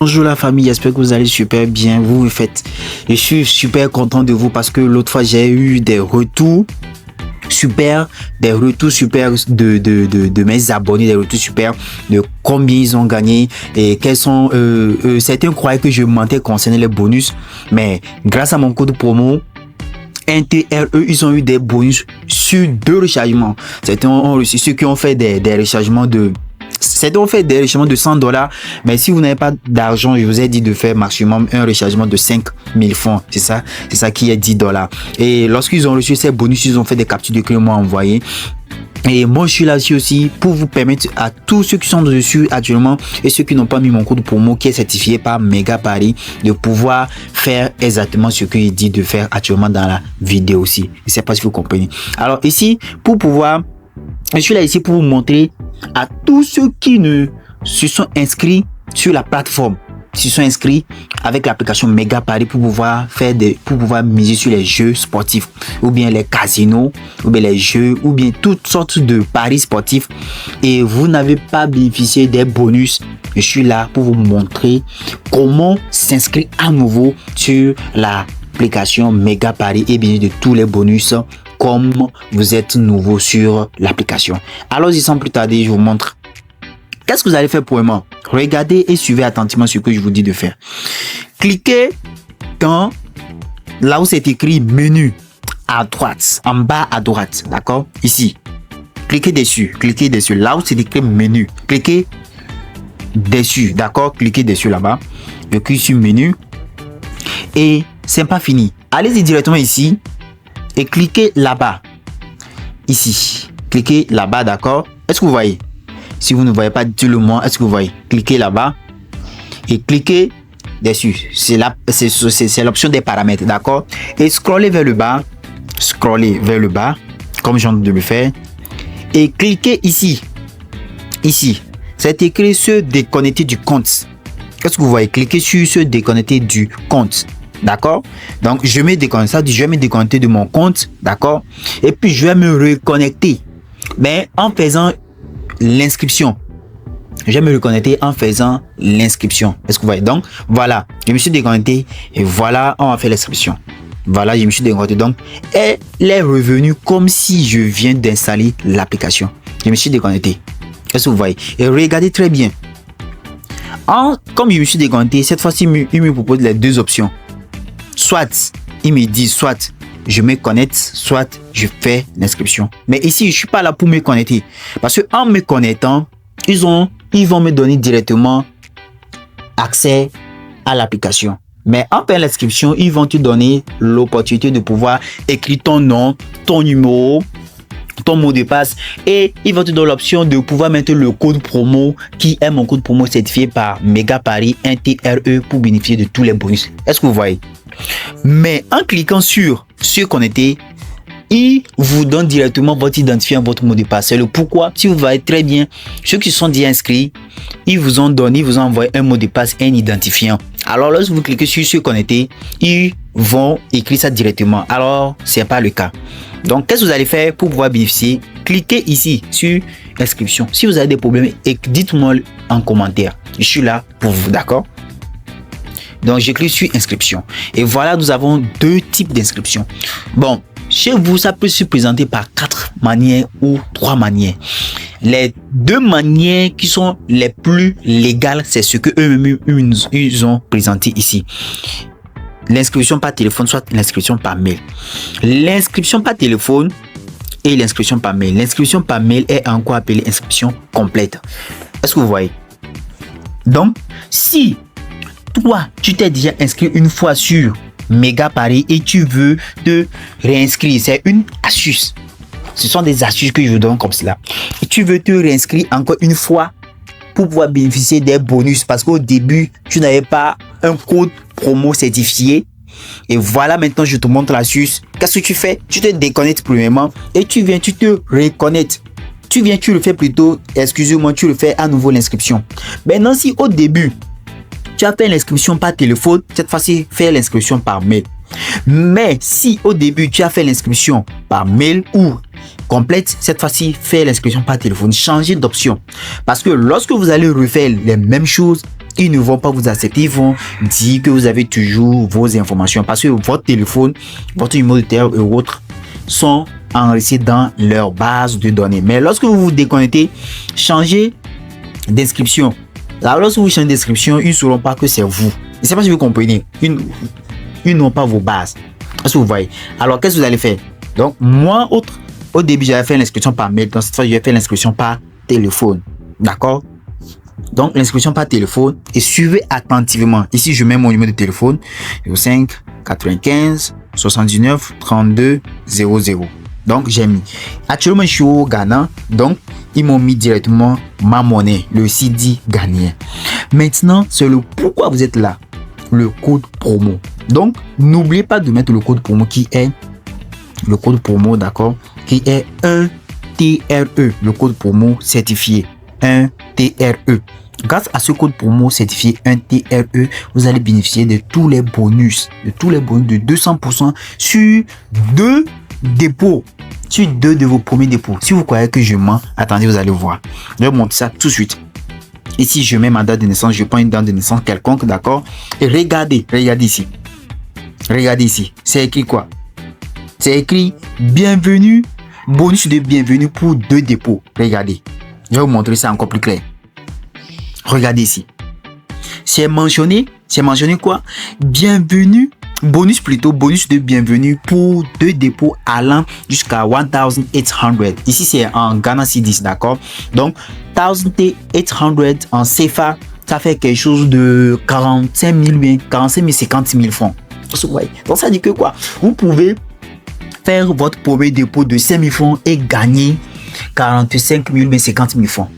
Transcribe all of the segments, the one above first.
Bonjour la famille, j'espère que vous allez super bien. Vous me faites. Je suis super content de vous parce que l'autre fois j'ai eu des retours super, de mes abonnés, des retours super de combien ils ont gagné et quels sont. Certains croyaient que je mentais concernant les bonus, mais grâce à mon code promo NTRE, ils ont eu des bonus sur 2 rechargements. Certains ont reçu, ceux qui ont fait des rechargements de. Certains ont fait des rechargements de $100, mais si vous n'avez pas d'argent, je vous ai dit de faire maximum un rechargement de 5000 francs. C'est ça qui est $10. Et lorsqu'ils ont reçu ces bonus, ils ont fait des captures de clients m'ont envoyé. Et moi, je suis là aussi pour vous permettre à tous ceux qui sont dessus actuellement et ceux qui n'ont pas mis mon code promo qui est certifié par Mega Paris de pouvoir faire exactement ce que il dit de faire actuellement dans la vidéo aussi. Je ne sais pas si vous comprenez. Alors ici, je suis là ici pour vous montrer à tous ceux qui ne se sont inscrits sur la plateforme, se sont inscrits avec l'application Mega Paris pour pouvoir miser sur les jeux sportifs ou bien les casinos ou bien les jeux ou bien toutes sortes de paris sportifs et vous n'avez pas bénéficié des bonus. Je suis là pour vous montrer comment s'inscrire à nouveau sur l'application Mega Paris et bien de tous les bonus comme vous êtes nouveau sur l'application. Alors sans plus tarder, je vous montre. Qu'est-ce que vous allez faire pour le moment? Regardez et suivez attentivement ce que je vous dis de faire. Cliquez dans là où c'est écrit menu à droite, en bas à droite, d'accord? Ici. Cliquez dessus, là où c'est écrit menu. Cliquez dessus, d'accord? Cliquez dessus là-bas. Je clique sur menu et c'est pas fini. Allez-y directement ici et cliquez là-bas. Ici. Cliquez là-bas, d'accord? Est-ce que vous voyez? Si vous ne voyez pas tout le monde, est-ce que vous voyez? Cliquez là-bas et cliquez dessus. C'est l'option des paramètres, d'accord? Et scrollez vers le bas, comme je viens de le faire. Et cliquez ici. Ici, c'est écrit se déconnecter du compte. Qu'est-ce que vous voyez? Cliquez sur se déconnecter du compte. D'accord? Donc, je vais me déconnecter de mon compte. D'accord? Et puis, je vais me reconnecter. Mais en faisant l'inscription. Je vais me reconnecter en faisant l'inscription. Est-ce que vous voyez? Donc, voilà. Je me suis déconnecté. Et voilà, on va faire l'inscription. Voilà, je me suis déconnecté. Donc, elle est revenue comme si je viens d'installer l'application. Je me suis déconnecté. Est-ce que vous voyez? Et regardez très bien. Comme je me suis déconnecté, cette fois-ci, il me propose les 2 options. Soit, il me dit, soit je me connecte, soit je fais l'inscription. Mais ici, je suis pas là pour me connecter. Parce que en me connectant, ils vont me donner directement accès à l'application. Mais en faisant l'inscription, ils vont te donner l'opportunité de pouvoir écrire ton nom, ton numéro, ton mot de passe et ils vont te donner l'option de pouvoir mettre le code promo qui est mon code promo certifié par Mega Paris NTRE pour bénéficier de tous les bonus. Est-ce que vous voyez? Mais en cliquant sur se connecter, il vous donne directement votre identifiant, votre mot de passe. C'est le pourquoi, si vous voyez très bien, ceux qui sont déjà inscrits, ils vous ont envoyé un mot de passe et un identifiant. Alors, lorsque vous cliquez sur se connecter, ils vont écrire ça directement. Alors, c'est pas le cas. Donc, qu'est-ce que vous allez faire pour pouvoir bénéficier? Cliquez ici sur inscription. Si vous avez des problèmes, dites-moi en commentaire. Je suis là pour vous, d'accord? Donc, je clique sur inscription. Et voilà, nous avons 2 types d'inscription. Bon, chez vous, ça peut se présenter par 4 manières ou 3 manières. Les 2 manières qui sont les plus légales, c'est ce que eux-mêmes ils ont présenté ici. L'inscription par téléphone, soit l'inscription par mail. L'inscription par téléphone et l'inscription par mail. L'inscription par mail est encore appelée inscription complète. Est-ce que vous voyez? Donc, si toi, tu t'es déjà inscrit une fois sur Mega Paris et tu veux te réinscrire, c'est une astuce. Ce sont des astuces que je vous donne comme cela. Et tu veux te réinscrire encore une fois pour pouvoir bénéficier des bonus parce qu'au début, tu n'avais pas un code promo certifié. Et voilà, maintenant, je te montre l'astuce. Qu'est-ce que tu fais? Tu te déconnectes premièrement et tu te reconnectes. Tu le fais plutôt, excusez-moi, tu le fais à nouveau l'inscription. Maintenant, si au début, tu as fait l'inscription par téléphone, cette fois-ci, fais l'inscription par mail. Mais si au début, tu as fait l'inscription par mail ou complète, cette fois-ci, fais l'inscription par téléphone. Changez d'option. Parce que lorsque vous allez refaire les mêmes choses, ils ne vont pas vous accepter. Ils vont dire que vous avez toujours vos informations parce que votre téléphone, votre numéro de téléphone et autres sont enregistrés dans leur base de données. Mais lorsque vous vous déconnectez, changez d'inscription. Là, lorsque vous changez d'inscription, ils ne sauront pas que c'est vous. Je ne sais pas si vous comprenez. Ils n'ont pas vos bases. Est-ce que vous voyez? Alors, qu'est-ce que vous allez faire? Donc, moi, au début, j'avais fait l'inscription par mail. Donc, cette fois, je vais faire l'inscription par téléphone. D'accord? Donc, l'inscription par téléphone et suivez attentivement. Ici, je mets mon numéro de téléphone 05 95 79 32 00. Donc, j'ai mis. Actuellement, je suis au Ghana. Donc, ils m'ont mis directement ma monnaie, le CD ghanéen. Maintenant, c'est le pourquoi vous êtes là. Le code promo. Donc, n'oubliez pas de mettre le code promo qui est le code promo, d'accord, qui est 1TRE, le code promo certifié 1TRE. Grâce à ce code promo certifié 1TRE, vous allez bénéficier de tous les bonus, de 200% sur 2 dépôts, sur 2 de vos premiers dépôts. Si vous croyez que je mens, attendez, vous allez voir. Je vais montrer ça tout de suite. Ici, je mets ma date de naissance, je prends une date de naissance quelconque, d'accord? Et regardez ici. Regardez ici. C'est écrit quoi? C'est écrit bienvenue, bonus de bienvenue pour 2 dépôts. Regardez. Je vais vous montrer ça encore plus clair. Regardez ici. C'est mentionné quoi? Bienvenue, bonus de bienvenue pour 2 dépôts allant jusqu'à 1800. Ici, c'est en Ghana Cedis, d'accord? Donc, 1800 en CFA, ça fait quelque chose de 45 000, 50 000 francs. Donc, ça dit que quoi? Vous pouvez faire votre premier dépôt de 5 000 francs et gagner 45 000, 50 000 francs.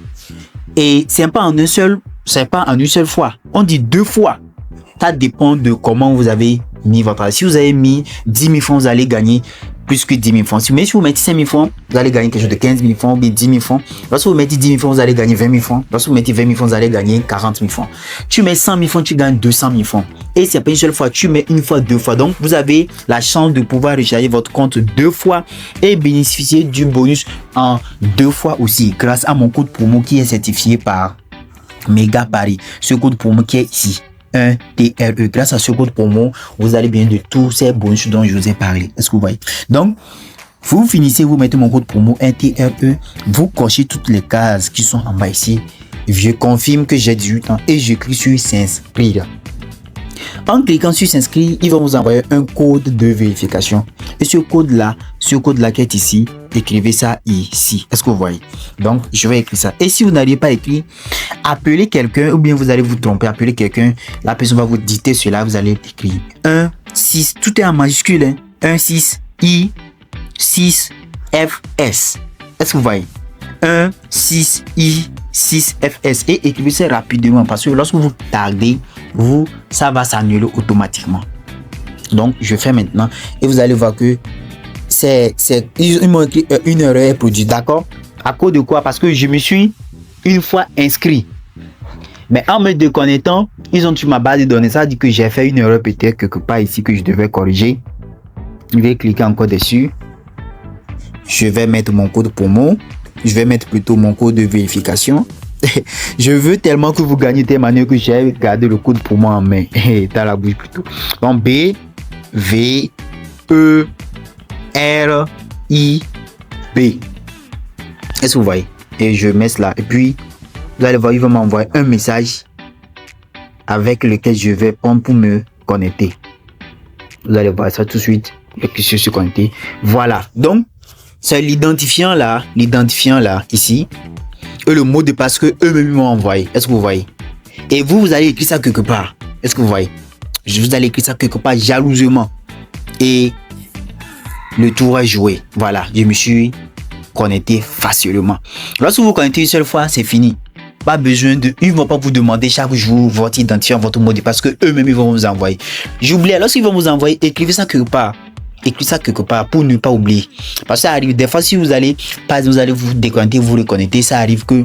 Et c'est pas en une seule fois. On dit 2 fois. Ça dépend de comment vous avez mis votre argent. Si vous avez mis 10 000 francs, vous allez gagner plus que 10 000 francs. Mais si vous mettez 5 000 francs, vous allez gagner quelque chose de 15 000 francs ou 10 000 francs. Lorsque vous mettez 10 000 francs, vous allez gagner 20 000 francs. Lorsque vous mettez 20 000 francs, vous allez gagner 40 000 francs. Tu mets 100 000 francs, tu gagnes 200 000 francs. Et c'est pas une seule fois, tu mets une fois, 2 fois. Donc, vous avez la chance de pouvoir recharger votre compte 2 fois et bénéficier du bonus en 2 fois aussi grâce à mon code promo qui est certifié par Mega Paris. Ce code promo qui est ici. 1TRE. Grâce à ce code promo, vous allez bien de tous ces bonus dont je vous ai parlé. Est-ce que vous voyez? Donc, vous finissez, vous mettez mon code promo 1TRE, vous cochez toutes les cases qui sont en bas ici. Je confirme que j'ai 18 ans et je clique sur s'inscrire. En cliquant sur s'inscrire, il va vous envoyer un code de vérification. Et ce code-là qui est ici, écrivez ça ici. Est-ce que vous voyez? Donc, je vais écrire ça. Et si vous n'arrivez pas à écrire, appelez quelqu'un ou bien vous allez vous tromper. Appelez quelqu'un. La personne va vous dicter cela. Vous allez écrire 1, 6. Tout est en majuscule. Hein? 1, 6, I, 6, F, S. Est-ce que vous voyez? 1, 6, I, 6, FS. Et écrivez ça rapidement parce que lorsque vous tardez, ça va s'annuler automatiquement. Donc, je fais maintenant et vous allez voir que ils m'ont écrit une erreur est produite, d'accord? À cause de quoi? Parce que je me suis une fois inscrit. Mais en me déconnectant, ils ont tué ma base de données. Ça dit que j'ai fait une erreur peut-être quelque part ici que je devais corriger. Je vais cliquer encore dessus. Je vais mettre mon code promo. Je vais mettre plutôt mon code de vérification. Je veux tellement que vous gagnez de telle manière que j'ai gardé le code promo en main. Dans la bouche plutôt. Donc B, V, E, R, I, B. Est-ce que vous voyez? Et je mets cela. Et puis, vous allez voir, il va m'envoyer un message avec lequel je vais prendre pour me connecter. Vous allez voir ça tout de suite. Et puis, je suis connecté. Voilà. Donc, c'est l'identifiant là, ici. Et le mot de passe que eux-mêmes m'ont envoyé. Est-ce que vous voyez? Et vous allez écrire ça quelque part. Est-ce que vous voyez? Vous allez écrire ça quelque part jalousement. Et le tour est joué. Voilà, je me suis connecté facilement. Lorsque vous vous connectez une seule fois, c'est fini. Pas besoin de... Ils ne vont pas vous demander chaque jour votre identifiant, votre mot de passe que eux-mêmes ils vont vous envoyer. J'oublie. Lorsqu'ils vont vous envoyer, écrivez ça quelque part. Écrivez ça quelque part pour ne pas oublier. Parce que ça arrive. Des fois, si vous allez vous déconnecter, vous reconnecter, ça arrive que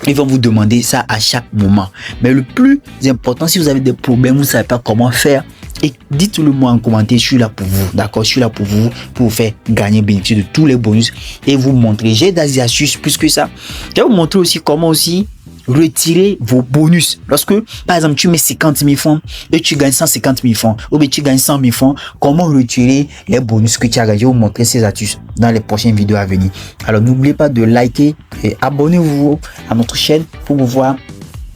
ils vont vous demander ça à chaque moment. Mais le plus important, si vous avez des problèmes, vous ne savez pas comment faire, et dites-le moi en commentaire, je suis là pour vous. D'accord, je suis là pour vous faire gagner, bénéficier de tous les bonus et vous montrer. J'ai des astuces plus que ça. Je vais vous montrer aussi comment aussi retirer vos bonus. Lorsque, par exemple, tu mets 50 000 francs et tu gagnes 150 000 francs, ou bien tu gagnes 100 000 francs, comment retirer les bonus que tu as gagnés? Je vais vous montrer ces astuces dans les prochaines vidéos à venir. Alors, n'oubliez pas de liker et abonnez-vous à notre chaîne pour pouvoir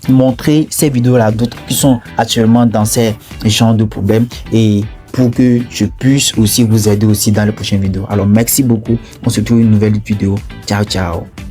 montrer ces vidéos-là, d'autres qui sont actuellement dans ces genres de problèmes et pour que je puisse aussi vous aider aussi dans les prochaines vidéos. Alors, merci beaucoup. On se retrouve une nouvelle vidéo. Ciao, ciao.